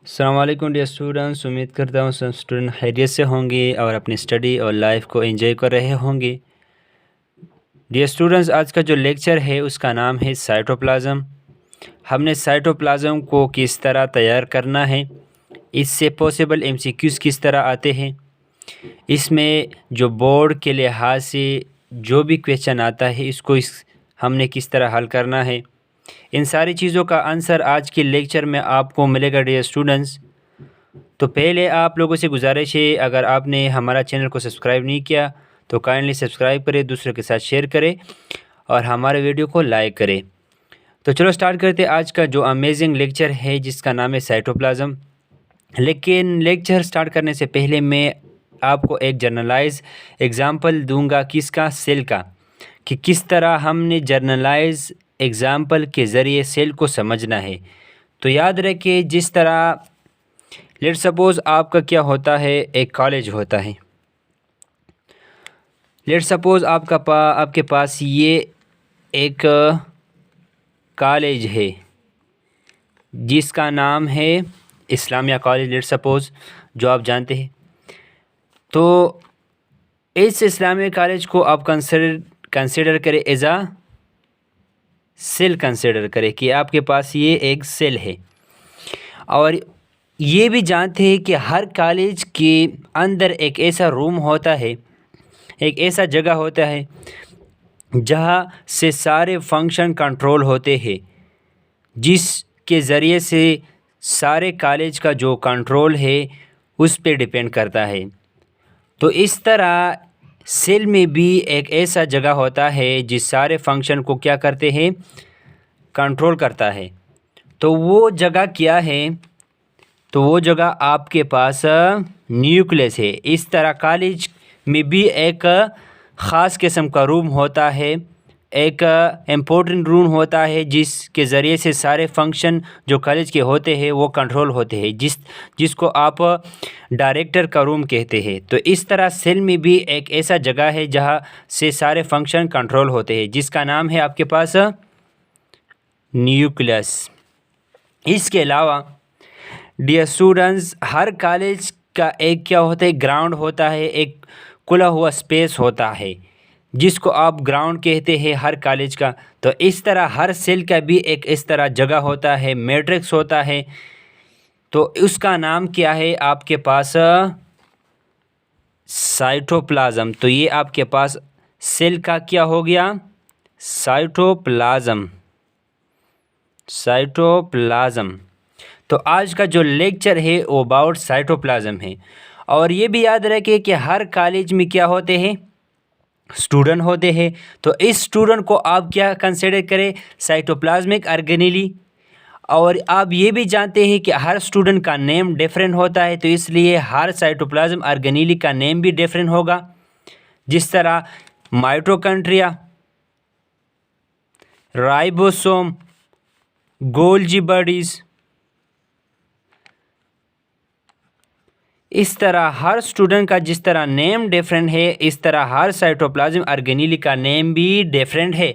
अस्सलाम वालेकुम dear students, उम्मीद करता हूँ सब स्टूडेंट खैरियत से होंगे और अपनी स्टडी और लाइफ को एंजॉय कर रहे होंगे। डियर स्टूडेंट्स, आज का जो लेक्चर है उसका नाम है साइटोप्लाज्म। हमने साइटोप्लाज्म को किस तरह तैयार करना है, इससे पॉसिबल एमसीक्यूज़ किस तरह आते हैं, इसमें जो बोर्ड के लिहाज से जो भी क्वेश्चन आता है इसको हमने किस तरह हल करना है, इन सारी चीज़ों का आंसर आज के लेक्चर में आपको मिलेगा डियर स्टूडेंट्स। तो पहले आप लोगों से गुजारिश है, अगर आपने हमारा चैनल को सब्सक्राइब नहीं किया तो काइंडली सब्सक्राइब करें, दूसरों के साथ शेयर करें और हमारे वीडियो को लाइक करें। तो चलो स्टार्ट करते हैं आज का जो अमेजिंग लेक्चर है जिसका नाम है साइटोप्लाज्म। लेकिन लेक्चर स्टार्ट करने से पहले मैं आपको एक जर्नलाइज एग्ज़ाम्पल दूंगा किसका, सेल का, कि किस तरह हमने जर्नलाइज एग्ज़ाम्पल के ज़रिए सेल को समझना है। तो याद रखिए, जिस तरह लेट्स सपोज़ आपका क्या होता है, एक कॉलेज होता है। लेट्स सपोज़ आपके पास ये एक कॉलेज है जिसका नाम है इस्लामिया कॉलेज, लेट्स सपोज़, जो आप जानते हैं। तो इस इस्लामिया कॉलेज को आप कंसिडर करें एज आ सेल, कंसिडर करें कि आपके पास ये एक सेल है। और ये भी जानते हैं कि हर कॉलेज के अंदर एक ऐसा रूम होता है, एक ऐसा जगह होता है जहाँ से सारे फंक्शन कंट्रोल होते हैं, जिसके ज़रिए से सारे कॉलेज का जो कंट्रोल है उस पे डिपेंड करता है। तो इस तरह सेल में भी एक ऐसा जगह होता है जिस सारे फंक्शन को क्या करते हैं, कंट्रोल करता है। तो वो जगह क्या है? तो वो जगह आपके पास न्यूक्लियस है। इस तरह कॉलेज में भी एक ख़ास किस्म का रूम होता है, एक इम्पोर्टेंट रूम होता है जिसके ज़रिए से सारे फंक्शन जो कॉलेज के होते हैं वो कंट्रोल होते हैं, जिसको आप डायरेक्टर का रूम कहते हैं। तो इस तरह सेल में भी एक ऐसा जगह है जहाँ से सारे फंक्शन कंट्रोल होते हैं, जिसका नाम है आपके पास न्यूक्लियस। इसके अलावा डियर स्टूडेंट्स, हर कॉलेज का एक क्या होता है, ग्राउंड होता है, एक खुला हुआ स्पेस होता है जिसको आप ग्राउंड कहते हैं हर कॉलेज का। तो इस तरह हर सेल का भी एक इस तरह जगह होता है, मैट्रिक्स होता है। तो उसका नाम क्या है आपके पास? साइटोप्लाज्म। तो ये आपके पास सेल का क्या हो गया? साइटोप्लाज्म। साइटोप्लाज्म। तो आज का जो लेक्चर है वो अबाउट साइटोप्लाज्म है। और ये भी याद रखें कि हर कॉलेज में क्या होते हैं, स्टूडेंट होते हैं। तो इस स्टूडेंट को आप क्या कंसिडर करें? Cytoplasmic organelle. और आप ये भी जानते हैं कि हर स्टूडेंट का नेम डिफरेंट होता है, तो इसलिए हर साइटोप्लाज्म ऑर्गेनेली का नेम भी डिफरेंट होगा। जिस तरह माइटोकॉन्ड्रिया, राइबोसोम, गोल्जी बॉडीज़, इस तरह हर स्टूडेंट का जिस तरह नेम डिफरेंट है, इस तरह हर साइटोप्लाज्म ऑर्गेनेली का नेम भी डिफरेंट है।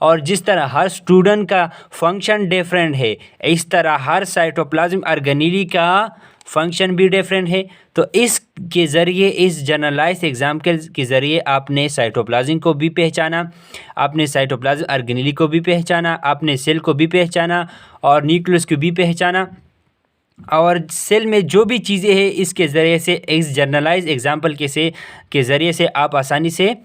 और जिस तरह हर स्टूडेंट का फंक्शन डिफरेंट है, इस तरह हर साइटोप्लाज्म ऑर्गेनेली का फंक्शन भी डिफरेंट है। तो इसके ज़रिए, इस जनरलाइज एग्जाम्पल के ज़रिए आपने साइटोप्लाज्म को भी पहचाना, आपने साइटोप्लाज्म ऑर्गेनेली को भी पहचाना, आपने सेल को भी पहचाना और न्यूक्लियस को भी पहचाना। और सेल में जो भी चीज़ें हैं इसके ज़रिए से, इस जनरलाइज एग्जाम्पल के ज़रिए से आप आसानी से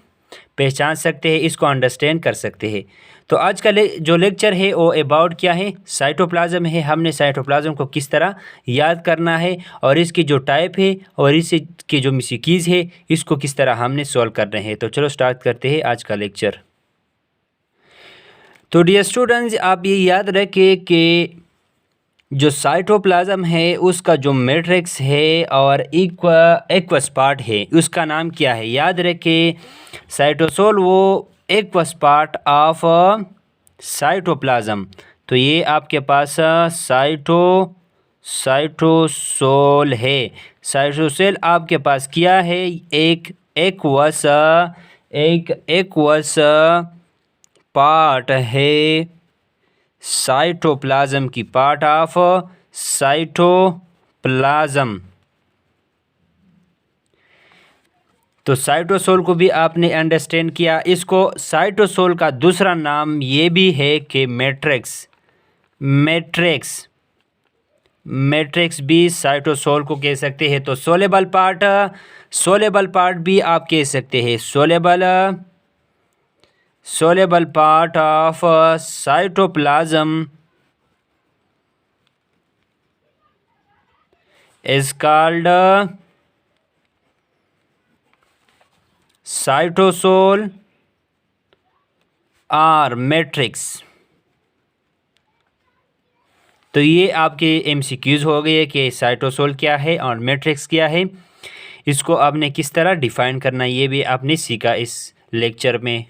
पहचान सकते हैं, इसको अंडरस्टैंड कर सकते हैं। तो आज का जो लेक्चर है वो अबाउट क्या है, साइटोप्लाज्म है। हमने साइटोप्लाज्म को किस तरह याद करना है और इसकी जो टाइप है और इसकी जो मिसिकीज़ है इसको किस तरह हमने सॉल्व करना है। तो चलो स्टार्ट करते हैं आज का लेक्चर। तो डियर स्टूडेंट्स, आप ये याद रखें कि जो साइटोप्लाज्म है उसका जो मैट्रिक्स है और एक्वस पार्ट है उसका नाम क्या है? याद रखें, साइटोसोल वो एक्वस पार्ट ऑफ साइटोप्लाज्म। तो ये आपके पास साइटोसोल है। साइटोसेल आपके पास क्या है? एक एक्वस पार्ट है साइटोप्लाज्म की, पार्ट ऑफ साइटोप्लाज्म। साइटोप्लाज्म। तो साइटोसोल को भी आपने अंडरस्टैंड किया। इसको साइटोसोल का दूसरा नाम ये भी है कि मैट्रिक्स भी साइटोसोल को कह सकते हैं। तो सोलेबल पार्ट भी आप कह सकते हैं। Soluble part of cytoplasm is called cytosol और मैट्रिक्स। तो ये आपके MCQs हो गए कि साइटोसोल क्या है और मैट्रिक्स क्या है। इसको आपने किस तरह डिफ़ाइन करना ये भी आपने सीखा इस लेक्चर में।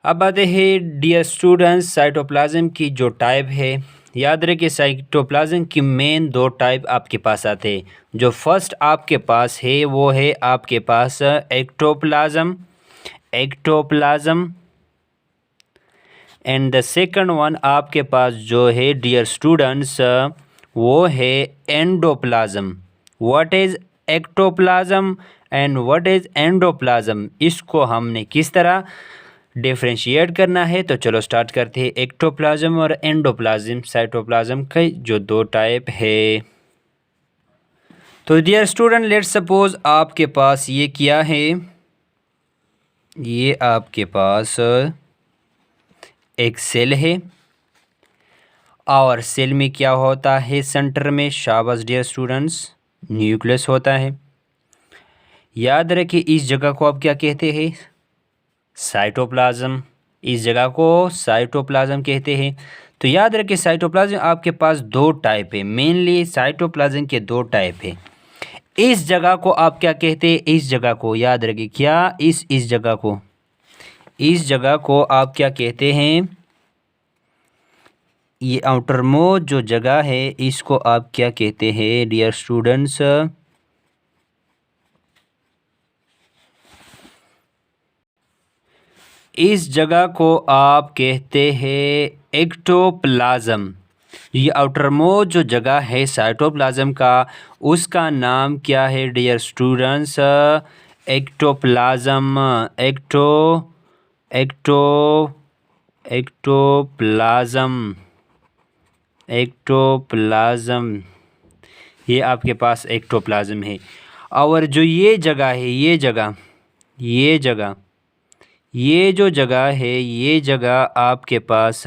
अब आते हैं डियर स्टूडेंट्स, साइटोप्लाज्म की जो टाइप है, याद रखिए साइटोप्लाज्म की मेन 2 टाइप आपके पास आते हैं। जो फर्स्ट आपके पास है वो है आपके पास ectoplasm and the second one आपके पास जो है डियर स्टूडेंट्स वो है endoplasm. What is ectoplasm and what is endoplasm, इसको हमने किस तरह डिफ्रेंशिएट करना है। तो चलो स्टार्ट करते हैं। एक्टोप्लाज्म और एंडोप्लाज्म साइटोप्लाज्म के जो 2 टाइप है। तो डियर स्टूडेंट लेट्स सपोज आपके पास ये क्या है, ये आपके पास एक सेल है और सेल में क्या होता है, सेंटर में, शाबाश डियर स्टूडेंट्स, न्यूक्लियस होता है। याद रखिए इस जगह को आप क्या कहते हैं, साइटोप्लाज्म। इस जगह को साइटोप्लाज्म कहते हैं। तो याद रखिए साइटोप्लाज्म आपके पास 2 टाइप है, मेनली साइटोप्लाज्म के 2 टाइप है। इस जगह को आप क्या कहते हैं, इस जगह को याद रखिए क्या, इस जगह को आप क्या कहते हैं, ये आउटर मोस्ट जो जगह है इसको आप क्या कहते हैं डियर स्टूडेंट्स, इस जगह को आप कहते हैं एक्टोप्लाज्म। ये आउटर मोस्ट जो जगह है साइटोप्लाज्म का, उसका नाम क्या है डियर स्टूडेंट्स, एक्टोप्लाज्म। एक्टोप्लाज्म ये आपके पास एक्टोप्लाज्म है। और जो ये जगह है, ये जो जगह है, ये जगह आपके पास,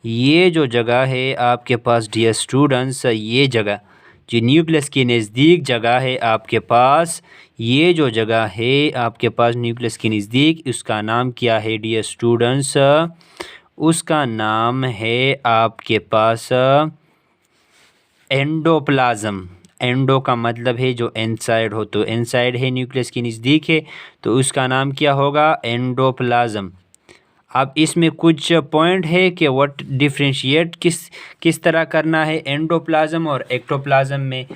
ये जो जगह है आपके पास डियर स्टूडेंट्स, ये जगह जो न्यूक्लियस के नज़दीक जगह है आपके पास, ये जो जगह है आपके पास न्यूक्लियस के नज़दीक, उसका नाम क्या है डियर स्टूडेंट्स, उसका नाम है आपके पास एंडोप्लाज्म। एंडो का मतलब है जो इनसाइड हो, तो इनसाइड है, न्यूक्लियस के नज़दीक है, तो उसका नाम क्या होगा, एंडोप्लाज्म। अब इसमें कुछ पॉइंट है कि व्हाट डिफ्रेंशिएट किस तरह करना है एंडोप्लाज्म और एक्टोप्लाज्म में।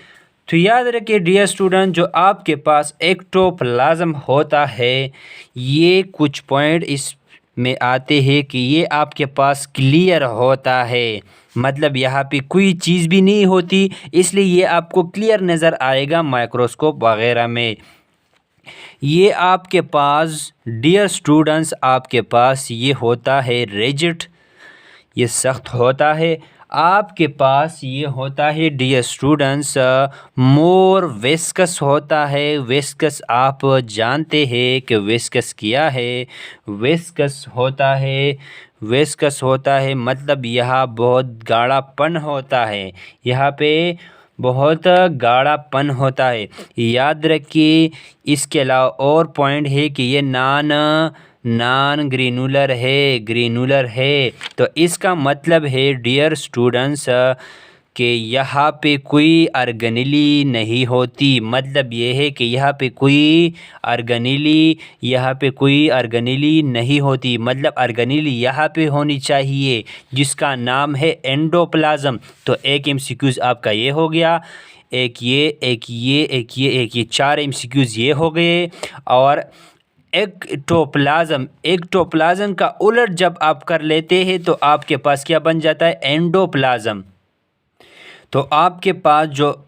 तो याद रखिए डियर स्टूडेंट, जो आपके पास एक्टोप्लाज्म होता है, ये कुछ पॉइंट इस में आते हैं कि ये आपके पास क्लियर होता है, मतलब यहाँ पे कोई चीज़ भी नहीं होती, इसलिए ये आपको क्लियर नज़र आएगा माइक्रोस्कोप वगैरह में। ये आपके पास डियर स्टूडेंट्स, आपके पास ये होता है रिजिड, ये सख्त होता है। आपके पास ये होता है डियर स्टूडेंट्स मोर विस्कस होता है। विस्कस आप जानते हैं कि विस्कस क्या है, विस्कस होता है मतलब यहाँ बहुत गाढ़ापन होता है, यहाँ पे बहुत गाढ़ापन होता है। याद रखिए इसके अलावा और पॉइंट है कि ये नॉन ग्रेनुलर है। तो इसका मतलब है डियर स्टूडेंट्स कि यहाँ पे कोई अर्गेनिली नहीं होती, मतलब ये है कि यहाँ पे कोई अर्गेनिली नहीं होती, मतलब अर्गेनिली यहाँ पे होनी चाहिए, जिसका नाम है एंडोप्लाज्म। तो एक MCQs आपका ये हो गया, एक ये 4 MCQs ये हो गए। और एक्टोप्लाज्म का उलट जब आप कर लेते हैं तो आपके पास क्या बन जाता है, एंडोप्लाज्म। तो आपके पास जो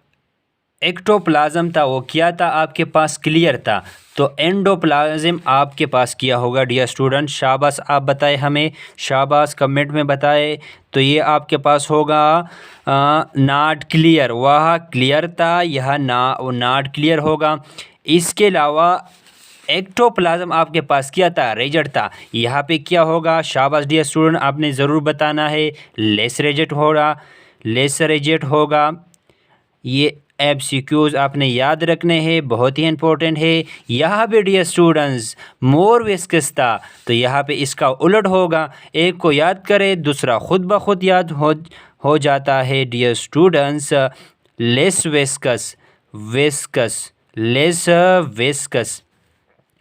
एक्टोप्लाज्म था वो क्या था, आपके पास क्लियर था। तो एंडोप्लाज्म आपके पास क्या होगा डियर स्टूडेंट, शाबाश आप बताएं हमें, शाबाश कमेंट में बताएं। तो ये आपके पास होगा नॉट क्लियर, वह क्लियर था, यह नॉट क्लियर होगा। इसके अलावा एक्टोप्लाज्म आपके पास क्या था, रेजेड था। यहाँ पे क्या होगा, शाबाश डियर स्टूडेंट आपने ज़रूर बताना है, लेस रेजेड होगा, लेस रेजेड होगा। ये एमसीक्यूज आपने याद रखने हैं, बहुत ही इंपॉर्टेंट है। यहाँ पे डियर स्टूडेंट्स मोर विस्कस था, तो यहाँ पे इसका उलट होगा। एक को याद करें, दूसरा खुद ब खुद याद हो जाता है dear students. Less viscous, viscous, less viscous.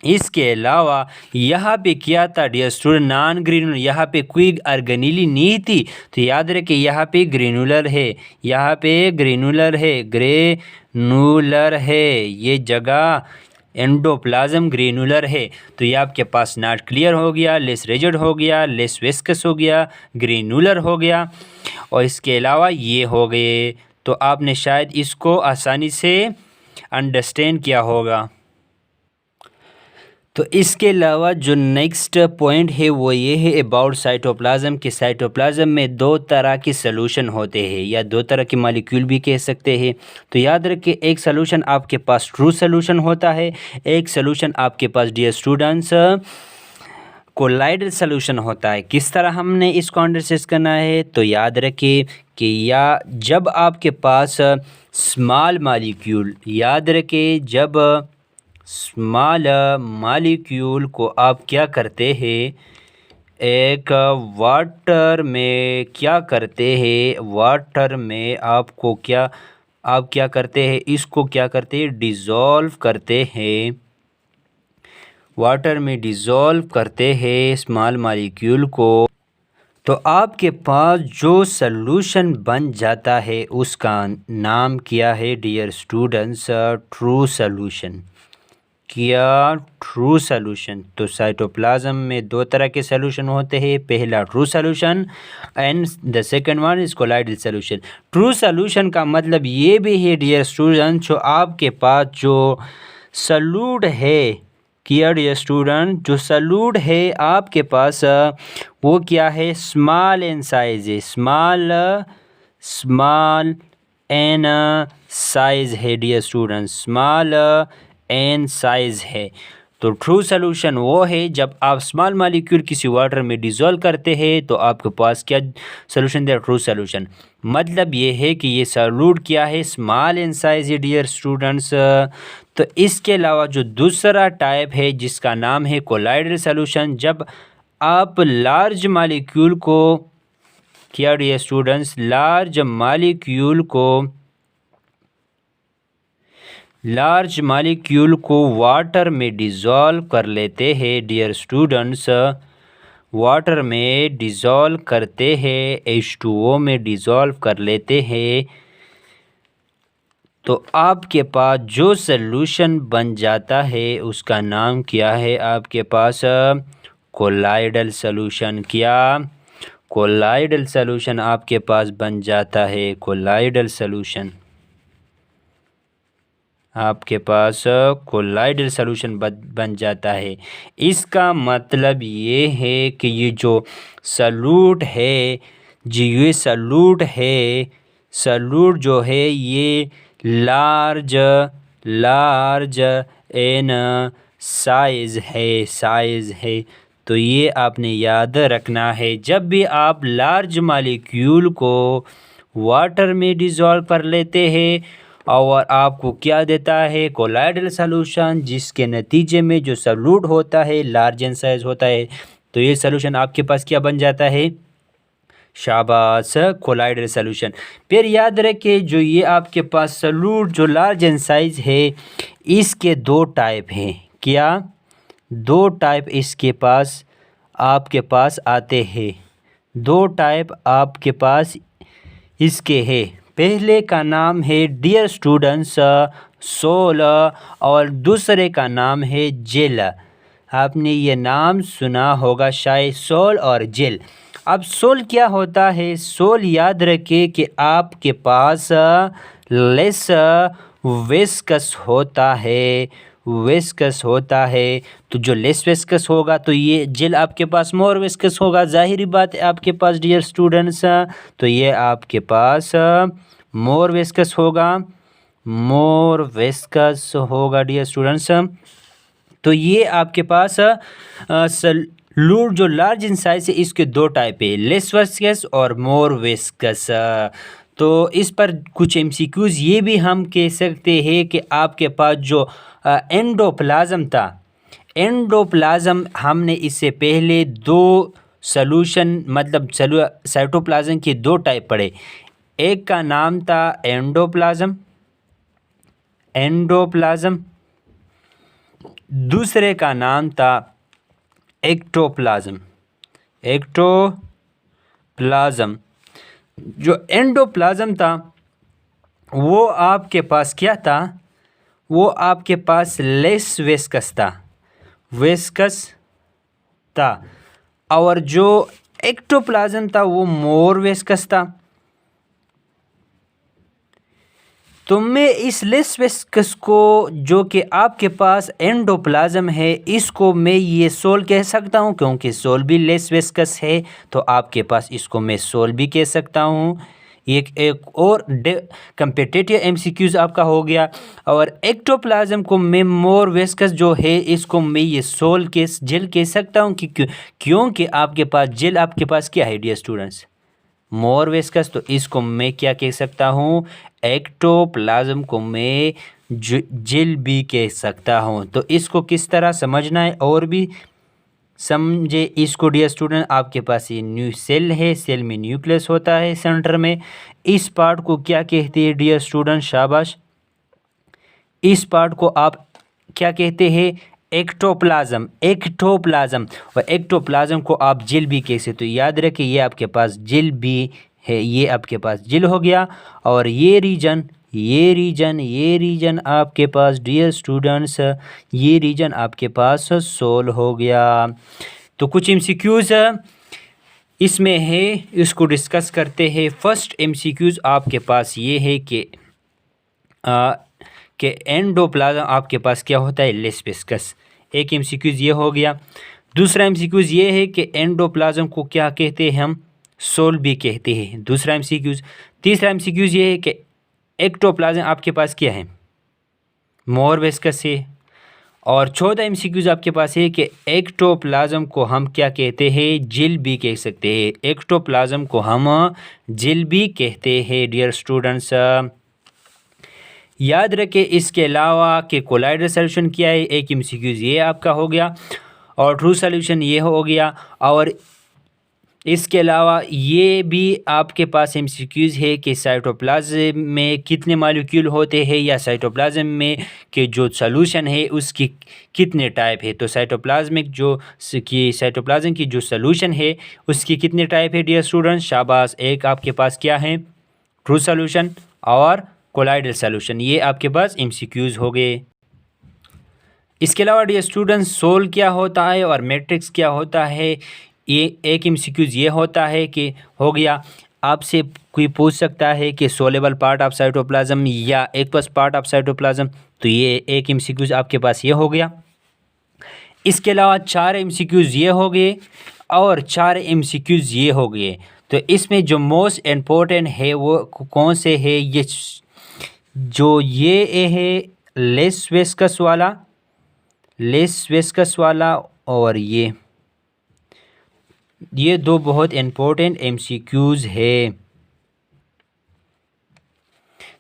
इसके अलावा यहाँ पे क्या था डियर स्टूडेंट, नॉन ग्रेनुलर, यहाँ पे कोई अर्गेनिली नहीं थी। तो याद रखें यहाँ पे ग्रेनुलर है, यहाँ पे ग्रेनुलर है, ग्रेनुलर है, ये जगह एंडोप्लाज्म ग्रेनुलर है। तो ये आपके पास नॉट क्लियर हो गया, लेस रेजिड हो गया, लेस विस्कस हो गया, ग्रेनुलर हो गया, और इसके अलावा ये हो गए। तो आपने शायद इसको आसानी से अंडरस्टैंड किया होगा। तो इसके अलावा जो नेक्स्ट पॉइंट है वो ये है अबाउट साइटोप्लाज्म कि साइटोप्लाज्म में दो तरह के सॉल्यूशन होते हैं, या दो तरह के मॉलिक्यूल भी कह सकते हैं। तो याद रखिए, एक सॉल्यूशन आपके पास ट्रू सॉल्यूशन होता है, एक सॉल्यूशन आपके पास डियर स्टूडेंट्स कोलाइडल सॉल्यूशन होता है। किस तरह हमने इसको अंडरस्टैंड करना है, तो याद रखिए कि या जब आपके पास स्मॉल मॉलिक्यूल, याद रखिए जब स्मॉल मॉलिक्यूल को आप क्या करते हैं, एक वाटर में क्या करते हैं, वाटर में आपको क्या, आप क्या करते हैं, इसको क्या करते हैं, डिज़ोल्व करते हैं, वाटर में डिज़ोल्व करते हैं स्मॉल मॉलिक्यूल को। तो आपके पास जो सॉल्यूशन बन जाता है उसका नाम क्या है डियर स्टूडेंट्स, ट्रू सॉल्यूशन। क्या, ट्रू सॉल्यूशन। तो साइटोप्लाज्म में दो तरह के सॉल्यूशन होते हैं, पहला true solution and the second one is colloidal solution. True solution का मतलब ये भी है डियर स्टूडेंट, जो आपके पास जो सॉल्यूट है, किया डियर स्टूडेंट, जो सॉल्यूट है आपके पास वो क्या है, स्मॉल इन साइज है, स्मॉल इन साइज है dear student, small in size है। तो ट्रू सॉल्यूशन वो है जब आप स्मॉल मॉलिक्यूल किसी वाटर में डिज़ोल्व करते हैं तो आपके पास क्या सॉल्यूशन दे, ट्रू सॉल्यूशन। मतलब ये है कि ये सॉल्यूट क्या है, स्मॉल इन साइज है डियर स्टूडेंट्स। तो इसके अलावा जो दूसरा टाइप है जिसका नाम है कोलाइडल सॉल्यूशन, जब आप लार्ज मॉलिक्यूल को, क्या डियर स्टूडेंट्स, लार्ज मॉलिक्यूल को वाटर में डिज़ोल्व कर लेते हैं डियर स्टूडेंट्स, वाटर में डिज़ोल्व करते हैं, H2O में डिज़ोल्व कर लेते हैं। तो आपके पास जो सॉल्यूशन बन जाता है उसका नाम क्या है, आपके पास कोलाइडल सॉल्यूशन। क्या, कोलाइडल सॉल्यूशन आपके पास बन जाता है, कोलाइडल सॉल्यूशन आपके पास कोलाइडल सॉल्यूशन बन जाता है। इसका मतलब ये है कि ये जो सॉल्यूट है, जो ये सॉल्यूट है, सॉल्यूट जो है ये लार्ज इन साइज है। तो ये आपने याद रखना है, जब भी आप लार्ज मॉलिक्यूल को वाटर में डिज़ोल्व कर लेते हैं और आपको क्या देता है, कोलाइडल सॉल्यूशन, जिसके नतीजे में जो सॉल्यूट होता है लार्ज इन साइज होता है। तो ये सॉल्यूशन आपके पास क्या बन जाता है, शाबाश, कोलाइडल सॉल्यूशन। फिर याद रखें जो ये आपके पास सॉल्यूट जो लार्ज इन साइज है इसके दो टाइप हैं। क्या, दो टाइप इसके पास आपके पास आते हैं, दो टाइप आपके पास इसके हैं। पहले का नाम है डियर स्टूडेंट्स सोल और दूसरे का नाम है जेल। आपने ये नाम सुना होगा शायद, सोल और जेल। अब सोल क्या होता है? सोल याद रखें कि आपके पास लेस विस्कस होता है, विस्कस होता है। तो जो लेस विस्कस होगा तो ये जेल आपके पास मोर विस्कस होगा। ज़ाहिरी बात है आपके पास डियर स्टूडेंट्स, तो ये आपके पास मोर विस्कस होगा, मोर विस्कस होगा डियर स्टूडेंट्स। तो ये आपके पास सलूट जो लार्ज इन साइज है इसके दो टाइप है, लेस विस्कस और मोर विस्कस। तो इस पर कुछ एमसीक्यूज ये भी हम कह सकते हैं कि आपके पास जो एंडोप्लाज्म था, एंडोप्लाज्म हमने इससे पहले दो सॉल्यूशन मतलब साइटोप्लाज्म के दो टाइप पढ़े। एक का नाम था एंडोप्लाज्म, एंडोप्लाज्म, दूसरे का नाम था एक्टोप्लाज्म, एक्टोप्लाज्म। जो एंडोप्लाज्म था वो आपके पास क्या था? वो आपके पास लेस विस्कस था, विस्कस था। और जो एक्टोप्लाज्म था वो मोर विस्कस था। तो मैं इस लेस विस्कस को, जो कि आपके पास एंडोप्लाज्म है, इसको मैं ये सोल कह सकता हूँ क्योंकि सोल भी लेस विस्कस है। तो आपके पास इसको मैं सोल भी कह सकता हूँ। एक और कम्पिटिटिव एमसीक्यूज आपका हो गया। और एक्टोप्लाज्म को मैं मोर विस्कस जो है इसको मैं ये सोल के जेल कह सकता हूँ क्योंकि आपके पास जेल आपके पास क्या है डियर स्टूडेंट्स? More viscous. तो इसको मैं क्या कह सकता हूँ? एक्टोप्लाज्म को मैं जेल भी कह सकता हूँ। तो इसको किस तरह समझना है और भी समझे इसको डियर स्टूडेंट। आपके पास ये न्यू सेल है, सेल में न्यूक्लियस होता है सेंटर में। इस पार्ट को क्या कहते हैं डियर स्टूडेंट? शाबाश। इस पार्ट को आप क्या कहते हैं? Ectoplasm, ectoplasm. और एक्टोप्लाज्म को आप जेल भी कह सकते। तो याद रखें ये आपके पास जेल भी है, ये आपके पास जेल हो गया। और ये रीजन, ये रीजन आपके पास डियर स्टूडेंट्स, ये रीजन आपके पास सोल हो गया। तो कुछ एमसीक्यूज इसमें है, इसको डिस्कस करते हैं। फर्स्ट एमसीक्यूज आपके पास ये है कि एंडोप्लाज्म आपके पास क्या होता है? Less viscous. एक एमसीक्यूज ये हो गया। दूसरा एमसीक्यूज ये है कि एंडोप्लाज्म को क्या कहते हैं? हम सोल भी कहते हैं, दूसरा एमसीक्यूज। तीसरा एमसीक्यूज ये है कि एक्टोप्लाज्म आपके पास क्या है? मोर विस्कस है। और चौथा एमसीक्यूज आपके पास है कि एक्टोप्लाज्म को हम क्या कहते हैं? जेल भी कह सकते हैं। एक्टोप्लाज्म को हम जेल भी कहते हैं डियर स्टूडेंट्स। याद रखें इसके अलावा कि कोलाइडल सॉल्यूशन क्या है। एक एमसीक्यूज ये आपका हो गया और ट्रू सॉल्यूशन ये हो गया। और इसके अलावा ये भी आपके पास एमसीक्यूज है कि साइटोप्लाज्म में कितने मॉलिक्यूल होते हैं या साइटोप्लाज्म में के जो सॉल्यूशन है उसकी कितने टाइप है। तो साइटोप्लाज्म की जो सॉल्यूशन है उसकी कितने टाइप है डियर स्टूडेंट्स? शाबाश। एक आपके पास क्या है? ट्रू सॉल्यूशन और कोलाइडल सॉल्यूशन। ये आपके पास एमसीक्यूज हो गए। इसके अलावा डियर स्टूडेंट्स सोल क्या होता है और मैट्रिक्स क्या होता है? ये एक एमसीक्यूज ये होता है कि हो गया। आपसे कोई पूछ सकता है कि सोलेबल पार्ट ऑफ साइटोप्लाज्म या एक्वस पार्ट ऑफ साइटोप्लाज्म, तो ये एक एमसीक्यूज आपके पास ये हो गया। इसके अलावा 4 एमसीक्यूज ये हो गए और 4 एमसीक्यूज ये हो गए। तो इसमें जो मोस्ट इम्पोर्टेंट है वो कौन से है? ये जो ये है लेस विस्कस वाला, लेस विस्कस वाला, और ये दो बहुत इम्पोर्टेंट एमसीक्यूज है।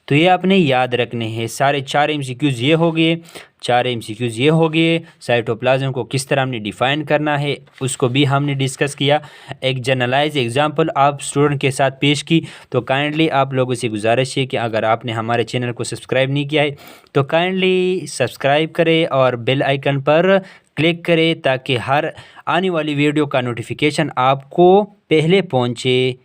तो ये आपने याद रखने हैं। सारे 4 एमसीक्यूज ये हो गए, 4 एमसीक्यूज ये हो गए। साइटोप्लाज्म को किस तरह हमने डिफ़ाइन करना है उसको भी हमने डिस्कस किया। एक जनरलाइज एग्जांपल आप स्टूडेंट के साथ पेश की। तो काइंडली आप लोगों से गुजारिश है कि अगर आपने हमारे चैनल को सब्सक्राइब नहीं किया है तो काइंडली सब्सक्राइब करें और बेल आइकन पर क्लिक करें ताकि हर आने वाली वीडियो का नोटिफिकेशन आपको पहले पहुँचे।